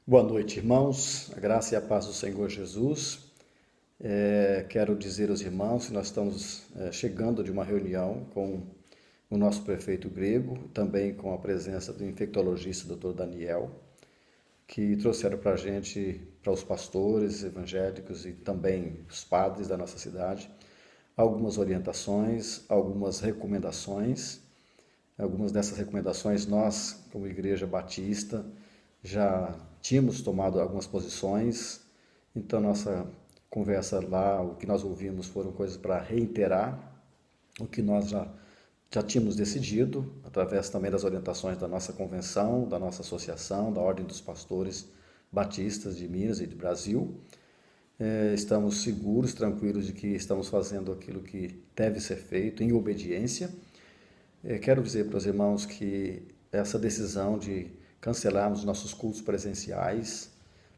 Boa noite, irmãos. A graça e a paz do Senhor Jesus. Quero dizer aos irmãos que nós estamos chegando de uma reunião com o nosso prefeito grego, também com a presença do infectologista Dr. Daniel, que trouxeram para a gente, para os pastores evangélicos e também os padres da nossa cidade, algumas orientações, algumas recomendações. Algumas dessas recomendações nós, como Igreja Batista, já tínhamos tomado algumas posições, então nossa conversa lá, o que nós ouvimos foram coisas para reiterar o que nós já tínhamos decidido, através também das orientações da nossa convenção, da nossa associação, da Ordem dos Pastores Batistas de Minas e do Brasil. Estamos seguros, tranquilos de que estamos fazendo aquilo que deve ser feito em obediência. Quero dizer para os irmãos que essa decisão de cancelarmos nossos cultos presenciais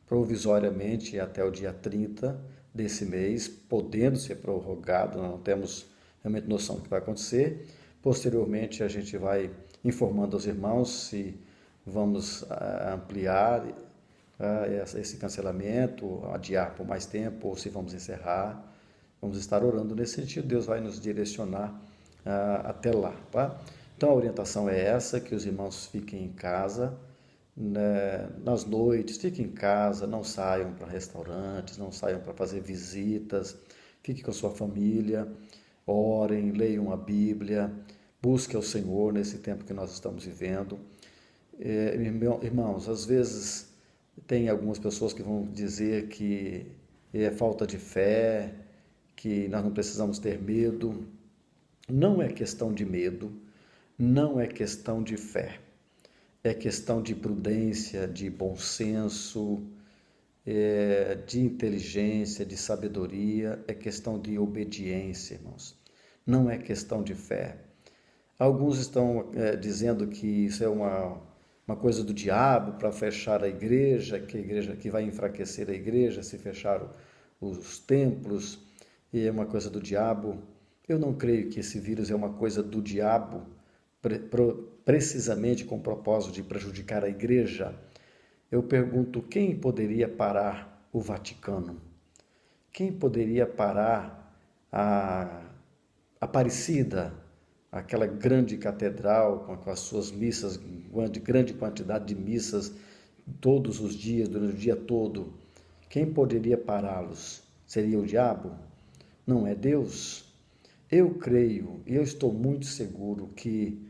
provisoriamente até o dia 30 desse mês, podendo ser prorrogado, não temos realmente noção do que vai acontecer. Posteriormente, a gente vai informando aos irmãos se vamos ampliar esse cancelamento, adiar por mais tempo, ou se vamos encerrar. Vamos estar orando nesse sentido, Deus vai nos direcionar até lá, tá? Então a orientação é essa, que os irmãos fiquem em casa, né, nas noites, fiquem em casa, não saiam para restaurantes, não saiam para fazer visitas, fiquem com a sua família, orem, leiam a Bíblia, busquem ao Senhor nesse tempo que nós estamos vivendo. Irmãos, às vezes tem algumas pessoas que vão dizer que é falta de fé, que nós não precisamos ter medo. Não é questão de medo, não é questão de fé, é questão de prudência, de bom senso, de inteligência, de sabedoria, é questão de obediência, irmãos. Não é questão de fé. Alguns estão dizendo que isso é uma coisa do diabo para fechar a igreja que vai enfraquecer a igreja se fechar os templos, e é uma coisa do diabo. Eu não creio que esse vírus é uma coisa do diabo, precisamente com o propósito de prejudicar a igreja. Eu pergunto, quem poderia parar o Vaticano? Quem poderia parar a Aparecida, aquela grande catedral com as suas missas, grande quantidade de missas todos os dias, durante o dia todo? Quem poderia pará-los? Seria o diabo? Não é Deus? Eu creio e eu estou muito seguro que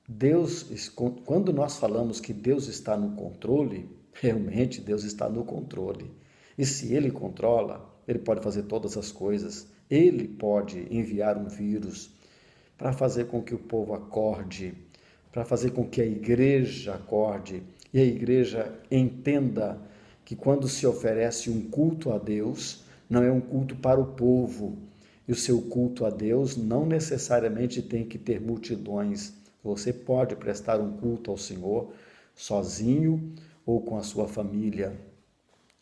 Deus, quando nós falamos que Deus está no controle, realmente Deus está no controle. E se Ele controla, Ele pode fazer todas as coisas. Ele pode enviar um vírus para fazer com que o povo acorde, para fazer com que a igreja acorde e a igreja entenda que quando se oferece um culto a Deus, não é um culto para o povo, e o seu culto a Deus não necessariamente tem que ter multidões. Você pode prestar um culto ao Senhor sozinho ou com a sua família.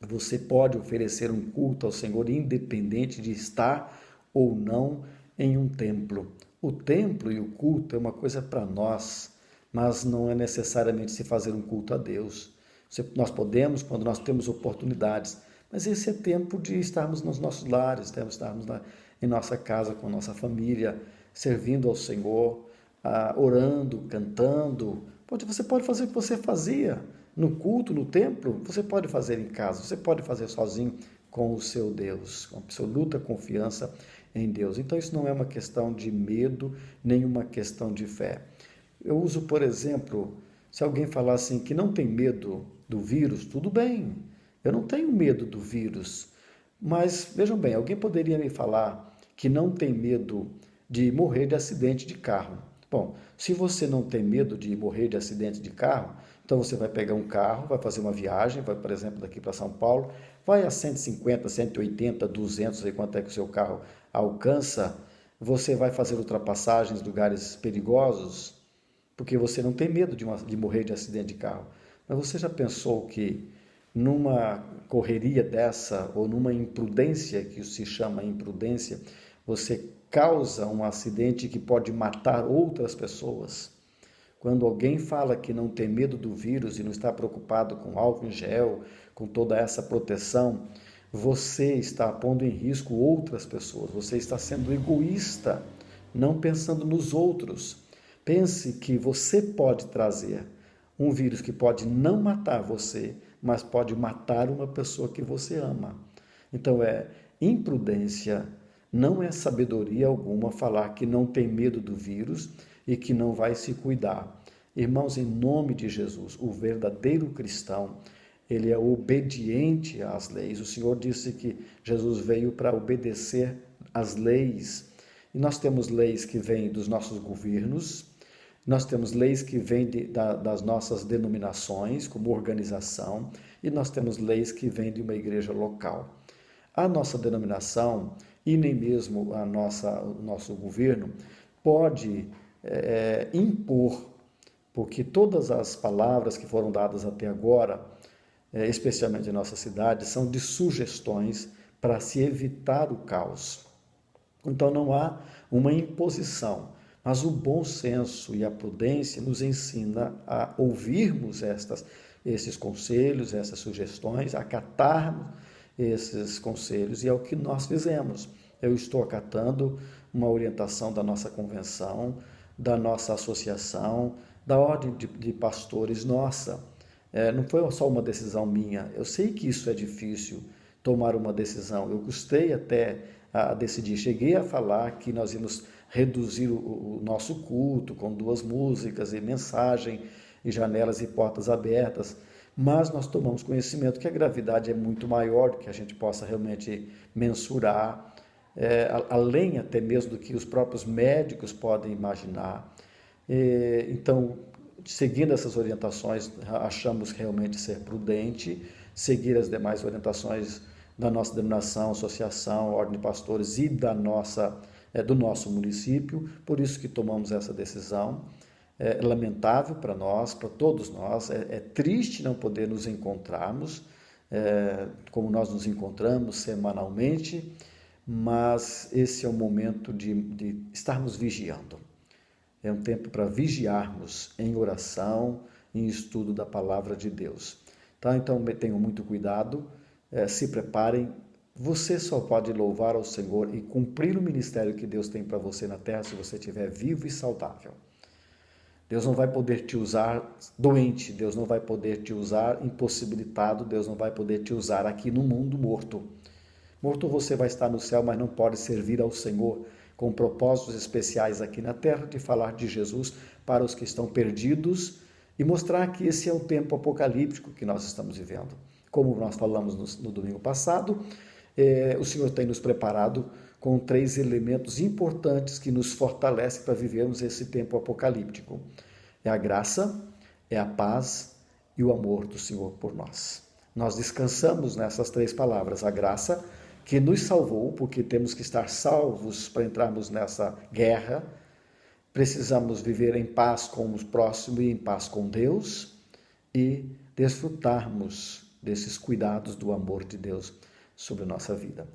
Você pode oferecer um culto ao Senhor independente de estar ou não em um templo. O templo e o culto é uma coisa para nós, mas não é necessariamente se fazer um culto a Deus. Nós podemos, quando nós temos oportunidades, mas esse é tempo de estarmos nos nossos lares, de estarmos em nossa casa com nossa família, servindo ao Senhor, orando, cantando. Você pode fazer o que você fazia no culto, no templo, você pode fazer em casa, você pode fazer sozinho com o seu Deus, com absoluta confiança em Deus. Então isso não é uma questão de medo, nem uma questão de fé. Eu uso, por exemplo, se alguém falar assim que não tem medo do vírus, tudo bem, eu não tenho medo do vírus, mas vejam bem, alguém poderia me falar que não tem medo de morrer de acidente de carro. Bom, se você não tem medo de morrer de acidente de carro, então você vai pegar um carro, vai fazer uma viagem, vai, por exemplo, daqui para São Paulo, vai a 150, 180, 200, sei quanto é que o seu carro alcança, você vai fazer ultrapassagens em lugares perigosos, porque você não tem medo de morrer de acidente de carro. Mas você já pensou que numa correria dessa, ou numa imprudência, que se chama imprudência, você causa um acidente que pode matar outras pessoas? Quando alguém fala que não tem medo do vírus e não está preocupado com álcool em gel, com toda essa proteção, você está pondo em risco outras pessoas, você está sendo egoísta, não pensando nos outros. Pense que você pode trazer um vírus que pode não matar você, mas pode matar uma pessoa que você ama. Então é imprudência, não é sabedoria alguma falar que não tem medo do vírus e que não vai se cuidar. Irmãos, em nome de Jesus, o verdadeiro cristão, ele é obediente às leis. O Senhor disse que Jesus veio para obedecer às leis. E nós temos leis que vêm dos nossos governos, nós temos leis que vêm das nossas denominações, como organização, e nós temos leis que vêm de uma igreja local. A nossa denominação e nem mesmo o nosso governo pode impor, porque todas as palavras que foram dadas até agora, especialmente em nossa cidade, são de sugestões para se evitar o caos. Então não há uma imposição, mas o bom senso e a prudência nos ensina a ouvirmos esses conselhos, essas sugestões, acatarmos esses conselhos, e é o que nós fizemos. Eu estou acatando uma orientação da nossa convenção, da nossa associação, da ordem de pastores nossa. Não foi só uma decisão minha. Eu sei que isso é difícil, tomar uma decisão. Eu custei até a decidir. Cheguei a falar que nós íamos reduzir o nosso culto com 2 músicas e mensagem e janelas e portas abertas, mas nós tomamos conhecimento que a gravidade é muito maior do que a gente possa realmente mensurar, além até mesmo do que os próprios médicos podem imaginar. Então, seguindo essas orientações, achamos realmente ser prudente seguir as demais orientações da nossa denominação, associação, ordem de pastores e do nosso município. Por isso que tomamos essa decisão. É lamentável para nós, para todos nós, é triste não poder nos encontrarmos, como nós nos encontramos semanalmente, mas esse é o momento de estarmos vigiando. É um tempo para vigiarmos em oração, em estudo da palavra de Deus. Tá? Então tenham muito cuidado, se preparem. Você só pode louvar ao Senhor e cumprir o ministério que Deus tem para você na terra se você estiver vivo e saudável. Deus não vai poder te usar doente, Deus não vai poder te usar impossibilitado, Deus não vai poder te usar aqui no mundo morto. Morto você vai estar no céu, mas não pode servir ao Senhor com propósitos especiais aqui na terra de falar de Jesus para os que estão perdidos e mostrar que esse é o tempo apocalíptico que nós estamos vivendo. Como nós falamos no domingo passado, o Senhor tem nos preparado com 3 elementos importantes que nos fortalecem para vivermos esse tempo apocalíptico. É a graça, é a paz e o amor do Senhor por nós. Nós descansamos nessas 3 palavras. A graça, que nos salvou, porque temos que estar salvos para entrarmos nessa guerra. Precisamos viver em paz com o próximo e em paz com Deus e desfrutarmos desses cuidados do amor de Deus sobre a nossa vida.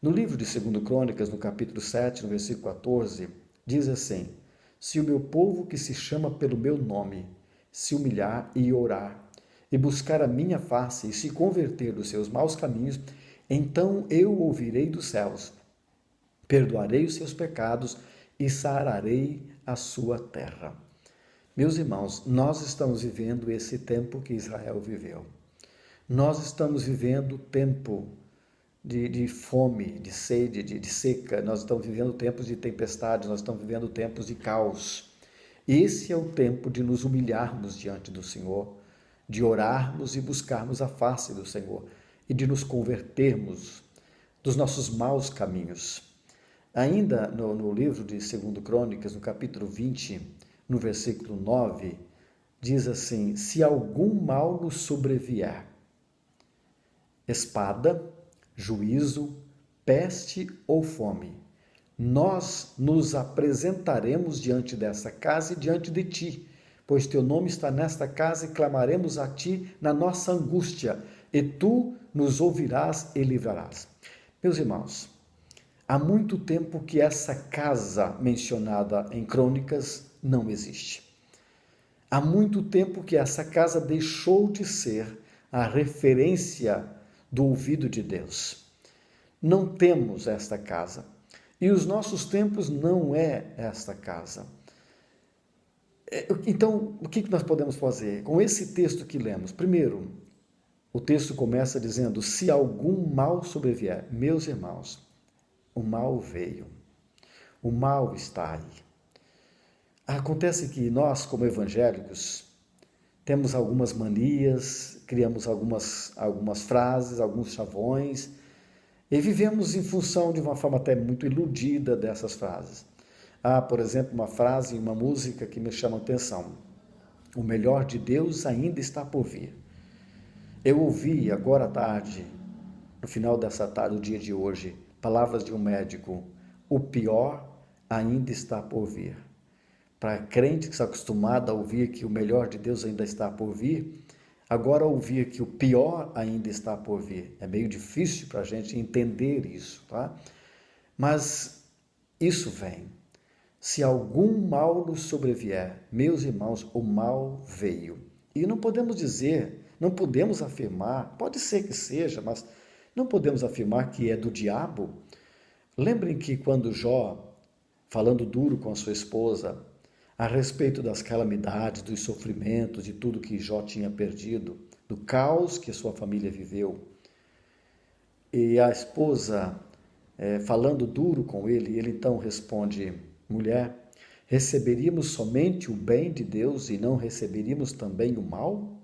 No livro de 2 Crônicas, no capítulo 7, no versículo 14, diz assim: se o meu povo que se chama pelo meu nome se humilhar e orar, e buscar a minha face e se converter dos seus maus caminhos, então eu ouvirei dos céus, perdoarei os seus pecados e sararei a sua terra. Meus irmãos, nós estamos vivendo esse tempo que Israel viveu. Nós estamos vivendo o tempo de fome, de sede, de seca. Nós estamos vivendo tempos de tempestade, nós estamos vivendo tempos de caos. Esse é o tempo de nos humilharmos diante do Senhor, de orarmos e buscarmos a face do Senhor e de nos convertermos dos nossos maus caminhos. Ainda no livro de 2 Crônicas, no capítulo 20, no versículo 9, diz assim: se algum mal nos sobrevier, espada, juízo, peste ou fome, nós nos apresentaremos diante dessa casa e diante de ti, pois teu nome está nesta casa e clamaremos a ti na nossa angústia, e tu nos ouvirás e livrarás. Meus irmãos, há muito tempo que essa casa mencionada em Crônicas não existe. Há muito tempo que essa casa deixou de ser a referência do ouvido de Deus. Não temos esta casa. E os nossos tempos não é esta casa. Então, o que nós podemos fazer com esse texto que lemos? Primeiro, o texto começa dizendo: se algum mal sobrevier, meus irmãos, o mal veio, o mal está aí. Acontece que nós, como evangélicos, temos algumas manias, criamos algumas frases, alguns chavões, e vivemos em função de uma forma até muito iludida dessas frases. Há, por exemplo, uma frase em uma música que me chama a atenção: o melhor de Deus ainda está por vir. Eu ouvi agora à tarde, no final dessa tarde, o dia de hoje, palavras de um médico: o pior ainda está por vir. Para crente que está acostumado a ouvir que o melhor de Deus ainda está por vir, agora ouvir que o pior ainda está por vir. É meio difícil para a gente entender isso, tá? Mas isso vem. Se algum mal nos sobrevier, meus irmãos, o mal veio. E não podemos dizer, não podemos afirmar, pode ser que seja, mas não podemos afirmar que é do diabo. Lembrem que quando Jó, falando duro com a sua esposa, a respeito das calamidades, dos sofrimentos, de tudo que Jó tinha perdido, do caos que a sua família viveu, e a esposa falando duro com ele então responde: mulher, receberíamos somente o bem de Deus e não receberíamos também o mal?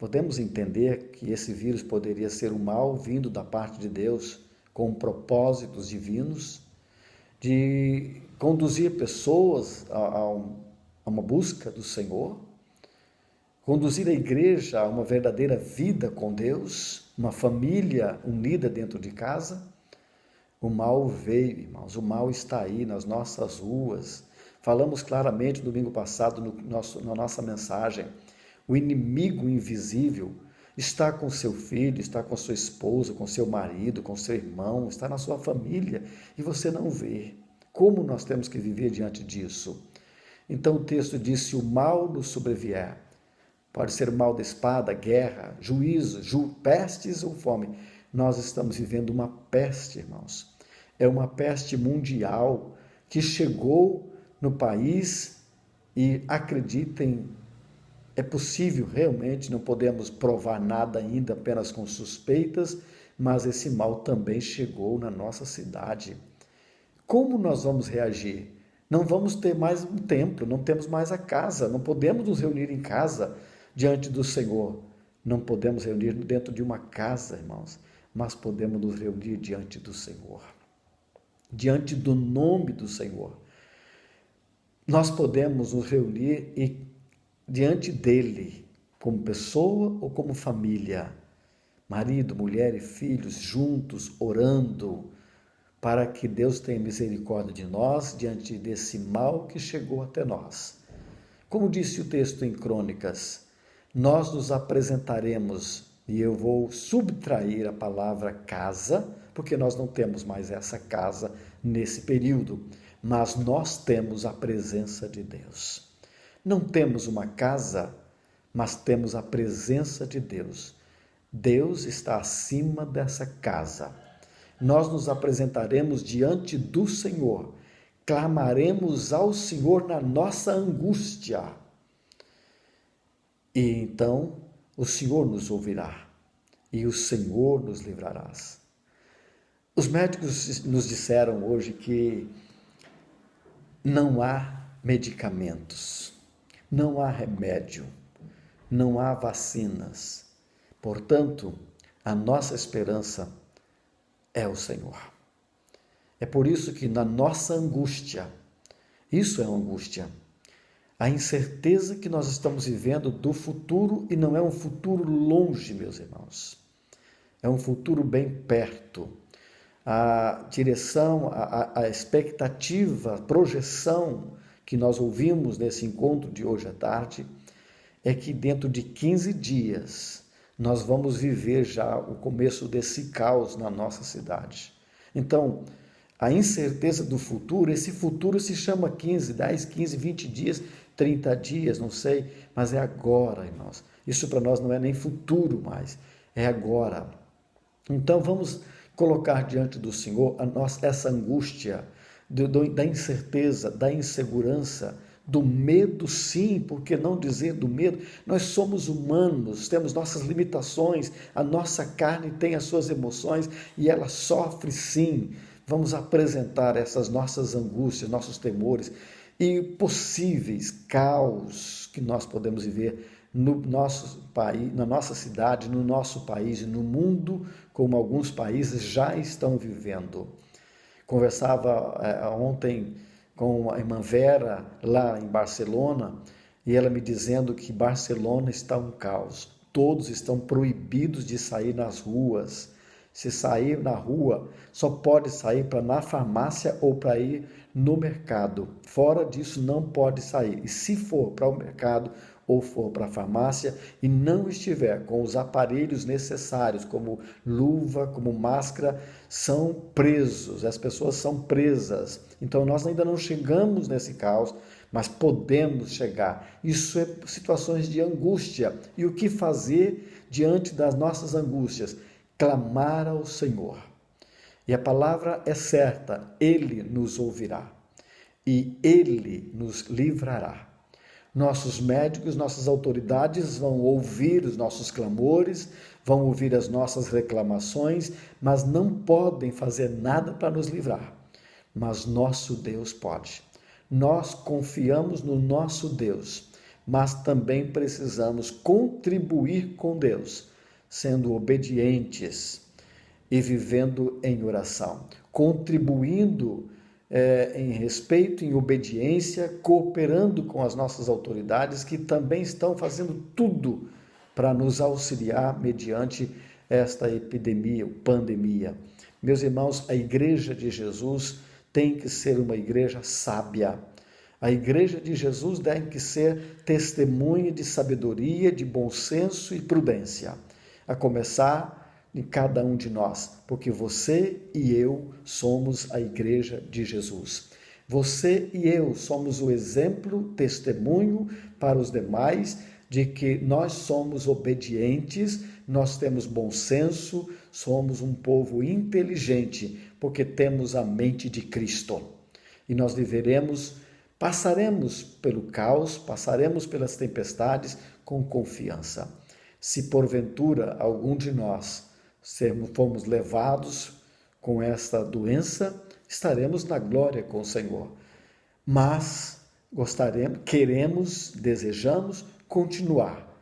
Podemos entender que esse vírus poderia ser o mal vindo da parte de Deus com propósitos divinos, de conduzir pessoas a uma busca do Senhor, conduzir a igreja a uma verdadeira vida com Deus, uma família unida dentro de casa. O mal veio, irmãos, o mal está aí nas nossas ruas. Falamos claramente domingo passado na nossa mensagem: o inimigo invisível está com seu filho, está com sua esposa, com seu marido, com seu irmão, está na sua família e você não vê. Como nós temos que viver diante disso? Então o texto diz: se o mal nos sobrevier, pode ser mal da espada, guerra, juízo, pestes ou fome. Nós estamos vivendo uma peste, irmãos. É uma peste mundial que chegou no país e, acreditem, é possível realmente, não podemos provar nada ainda, apenas com suspeitas, mas esse mal também chegou na nossa cidade. Como nós vamos reagir? Não vamos ter mais um templo, não temos mais a casa, não podemos nos reunir em casa diante do Senhor. Não podemos reunir dentro de uma casa, irmãos, mas podemos nos reunir diante do Senhor, diante do nome do Senhor. Nós podemos nos reunir diante dele, como pessoa ou como família, marido, mulher e filhos, juntos, orando, para que Deus tenha misericórdia de nós diante desse mal que chegou até nós. Como disse o texto em Crônicas, nós nos apresentaremos, e eu vou subtrair a palavra casa, porque nós não temos mais essa casa nesse período, mas nós temos a presença de Deus. Não temos uma casa, mas temos a presença de Deus. Deus está acima dessa casa. Nós nos apresentaremos diante do Senhor, clamaremos ao Senhor na nossa angústia. E então o Senhor nos ouvirá e o Senhor nos livrará. Os médicos nos disseram hoje que não há medicamentos, não há remédio, não há vacinas. Portanto, a nossa esperança é o Senhor. É por isso que na nossa angústia, isso é uma angústia, a incerteza que nós estamos vivendo do futuro, e não é um futuro longe, meus irmãos, é um futuro bem perto. A direção, a expectativa, a projeção que nós ouvimos nesse encontro de hoje à tarde é que dentro de 15 dias nós vamos viver já o começo desse caos na nossa cidade. Então, a incerteza do futuro, esse futuro se chama 15, 10, 15, 20 dias, 30 dias, não sei, mas é agora, irmãos. Isso para nós não é nem futuro mais, é agora. Então vamos colocar diante do Senhor essa angústia da incerteza, da insegurança, do medo, sim, por que não dizer do medo? Nós somos humanos, temos nossas limitações, a nossa carne tem as suas emoções e ela sofre, sim. Vamos apresentar essas nossas angústias, nossos temores e possíveis caos que nós podemos viver no nosso país, na nossa cidade, no nosso país e no mundo, como alguns países já estão vivendo. Conversava ontem com a irmã Vera, lá em Barcelona, e ela me dizendo que Barcelona está um caos. Todos estão proibidos de sair nas ruas. Se sair na rua, só pode sair para na farmácia ou para ir no mercado. Fora disso, não pode sair. E se for para o mercado ou for para a farmácia e não estiver com os aparelhos necessários, como luva, como máscara, são presos, as pessoas são presas. Então nós ainda não chegamos nesse caos, mas podemos chegar. Isso é situações de angústia. E o que fazer diante das nossas angústias? Clamar ao Senhor. E a palavra é certa, Ele nos ouvirá e Ele nos livrará. Nossos médicos, nossas autoridades vão ouvir os nossos clamores, vão ouvir as nossas reclamações, mas não podem fazer nada para nos livrar. Mas nosso Deus pode. Nós confiamos no nosso Deus, mas também precisamos contribuir com Deus, sendo obedientes e vivendo em oração, contribuindo em respeito, em obediência, cooperando com as nossas autoridades que também estão fazendo tudo para nos auxiliar mediante esta epidemia, pandemia. Meus irmãos, a Igreja de Jesus tem que ser uma igreja sábia. A Igreja de Jesus tem que ser testemunha de sabedoria, de bom senso e prudência, a começar em cada um de nós, porque você e eu somos a Igreja de Jesus. Você e eu somos o exemplo, testemunho para os demais de que nós somos obedientes, nós temos bom senso, somos um povo inteligente, porque temos a mente de Cristo. E nós passaremos pelo caos, passaremos pelas tempestades com confiança. Se porventura algum de nós fomos levados com esta doença, estaremos na glória com o Senhor. Mas queremos, desejamos continuar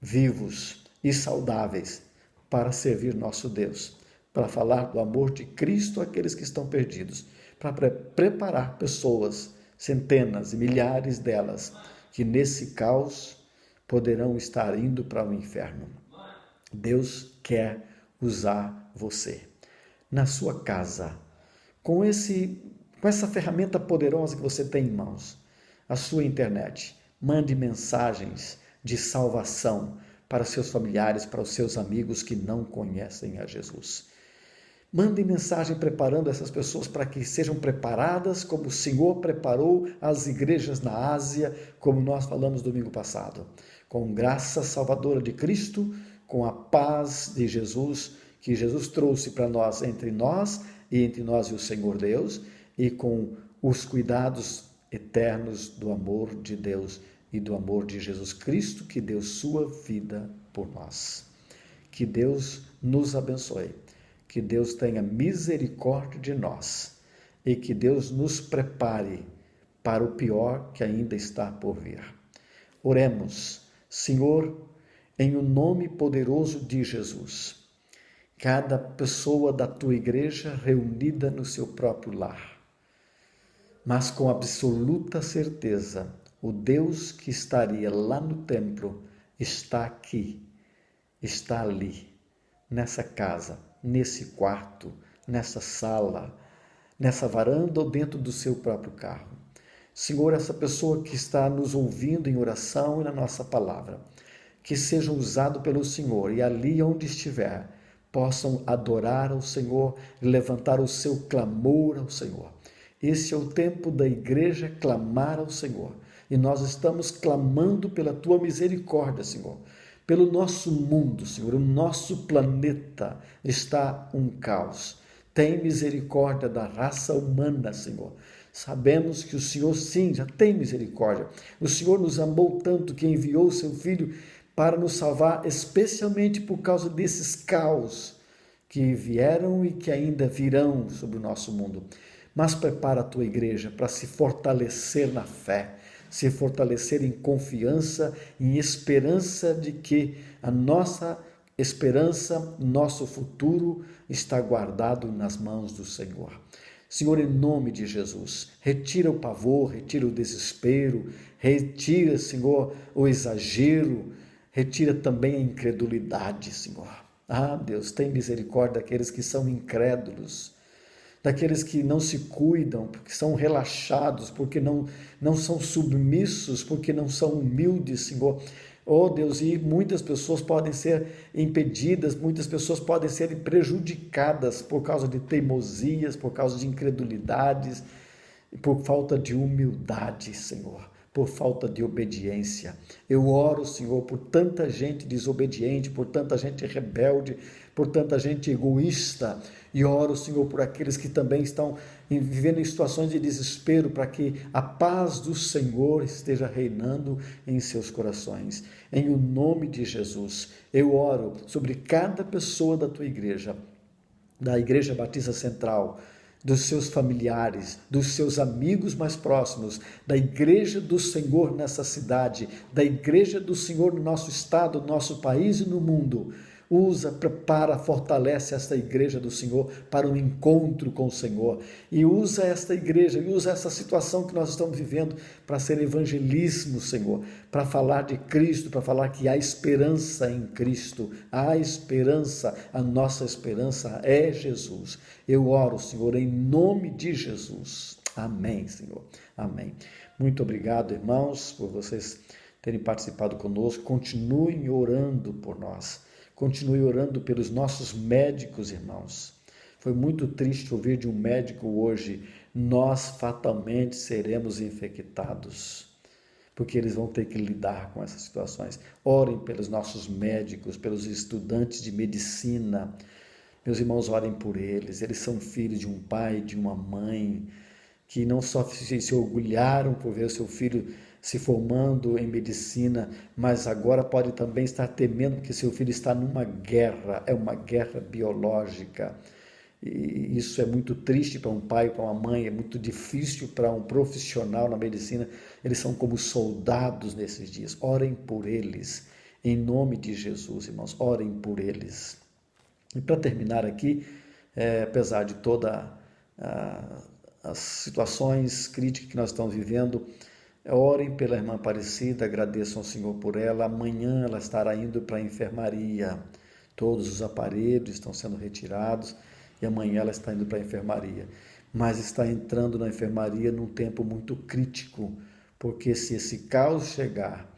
vivos e saudáveis para servir nosso Deus, para falar do amor de Cristo àqueles que estão perdidos, para preparar pessoas, centenas e milhares delas, que nesse caos poderão estar indo para o inferno. Deus quer usar você na sua casa, com essa ferramenta poderosa que você tem em mãos, a sua internet. Mande mensagens de salvação para os seus familiares, para os seus amigos que não conhecem a Jesus. Mande mensagem preparando essas pessoas para que sejam preparadas como o Senhor preparou as igrejas na Ásia, como nós falamos domingo passado, com graça salvadora de Cristo, com a paz de Jesus, que Jesus trouxe para nós entre nós e o Senhor Deus, e com os cuidados eternos do amor de Deus e do amor de Jesus Cristo, que deu sua vida por nós. Que Deus nos abençoe, que Deus tenha misericórdia de nós e que Deus nos prepare para o pior que ainda está por vir. Oremos. Senhor, em o nome poderoso de Jesus, cada pessoa da tua igreja reunida no seu próprio lar, mas com absoluta certeza, o Deus que estaria lá no templo está aqui, está ali, nessa casa, nesse quarto, nessa sala, nessa varanda ou dentro do seu próprio carro. Senhor, essa pessoa que está nos ouvindo em oração e na nossa palavra, que seja usado pelo Senhor e ali onde estiver, possam adorar ao Senhor e levantar o seu clamor ao Senhor. Esse é o tempo da igreja clamar ao Senhor E nós estamos clamando pela tua misericórdia, Senhor. Pelo nosso mundo, Senhor, o nosso planeta está um caos. Tem misericórdia da raça humana, Senhor. Sabemos que o Senhor, sim, já tem misericórdia. O Senhor nos amou tanto que enviou o seu Filho para nos salvar, especialmente por causa desses caos que vieram e que ainda virão sobre o nosso mundo. Mas prepara a tua igreja para se fortalecer na fé, se fortalecer em confiança, em esperança de que a nossa esperança, nosso futuro está guardado nas mãos do Senhor. Senhor, em nome de Jesus, retira o pavor, retira o desespero, retira, Senhor, o exagero, retira também a incredulidade, Senhor. Ah, Deus, tem misericórdia daqueles que são incrédulos, daqueles que não se cuidam, porque são relaxados, porque não são submissos, porque não são humildes, Senhor. Oh Deus, e muitas pessoas podem ser impedidas, muitas pessoas podem ser prejudicadas por causa de teimosias, por causa de incredulidades, por falta de humildade, Senhor, por falta de obediência. Eu oro, Senhor, por tanta gente desobediente, por tanta gente rebelde, por tanta gente egoísta, e oro, Senhor, por aqueles que também estão vivendo em situações de desespero, para que a paz do Senhor esteja reinando em seus corações. Em o nome de Jesus, eu oro sobre cada pessoa da tua igreja, da Igreja Batista Central, dos seus familiares, dos seus amigos mais próximos, da Igreja do Senhor nessa cidade, da Igreja do Senhor no nosso estado, no nosso país e no mundo. Usa, prepara, fortalece esta igreja do Senhor para um encontro com o Senhor. E usa esta igreja, e usa essa situação que nós estamos vivendo para ser evangelismo, Senhor. Para falar de Cristo, para falar que há esperança em Cristo. Há esperança, a nossa esperança é Jesus. Eu oro, Senhor, em nome de Jesus. Amém, Senhor. Amém. Muito obrigado, irmãos, por vocês terem participado conosco. Continuem orando por nós. Continue orando pelos nossos médicos, irmãos. Foi muito triste ouvir de um médico hoje: nós fatalmente seremos infectados, porque eles vão ter que lidar com essas situações. Orem pelos nossos médicos, pelos estudantes de medicina. Meus irmãos, orem por eles. Eles são filhos de um pai, de uma mãe, que não só se orgulharam por ver o seu filho se formando em medicina, mas agora pode também estar temendo que seu filho está numa guerra, é uma guerra biológica. E isso é muito triste para um pai, para uma mãe, é muito difícil para um profissional na medicina. Eles são como soldados nesses dias. Orem por eles, em nome de Jesus, irmãos, orem por eles. E para terminar aqui, apesar de todas as situações críticas que nós estamos vivendo, orem pela irmã Aparecida, agradeçam ao Senhor por ela. Amanhã ela estará indo para a enfermaria. Todos os aparelhos estão sendo retirados e amanhã ela está indo para a enfermaria. Mas está entrando na enfermaria num tempo muito crítico, porque se esse caos chegar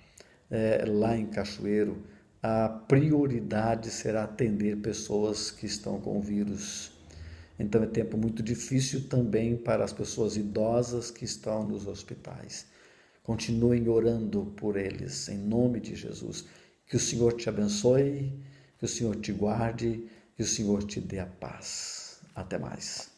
lá em Cachoeiro, a prioridade será atender pessoas que estão com o vírus. Então é tempo muito difícil também para as pessoas idosas que estão nos hospitais. Continuem orando por eles, em nome de Jesus. Que o Senhor te abençoe, que o Senhor te guarde, que o Senhor te dê a paz. Até mais.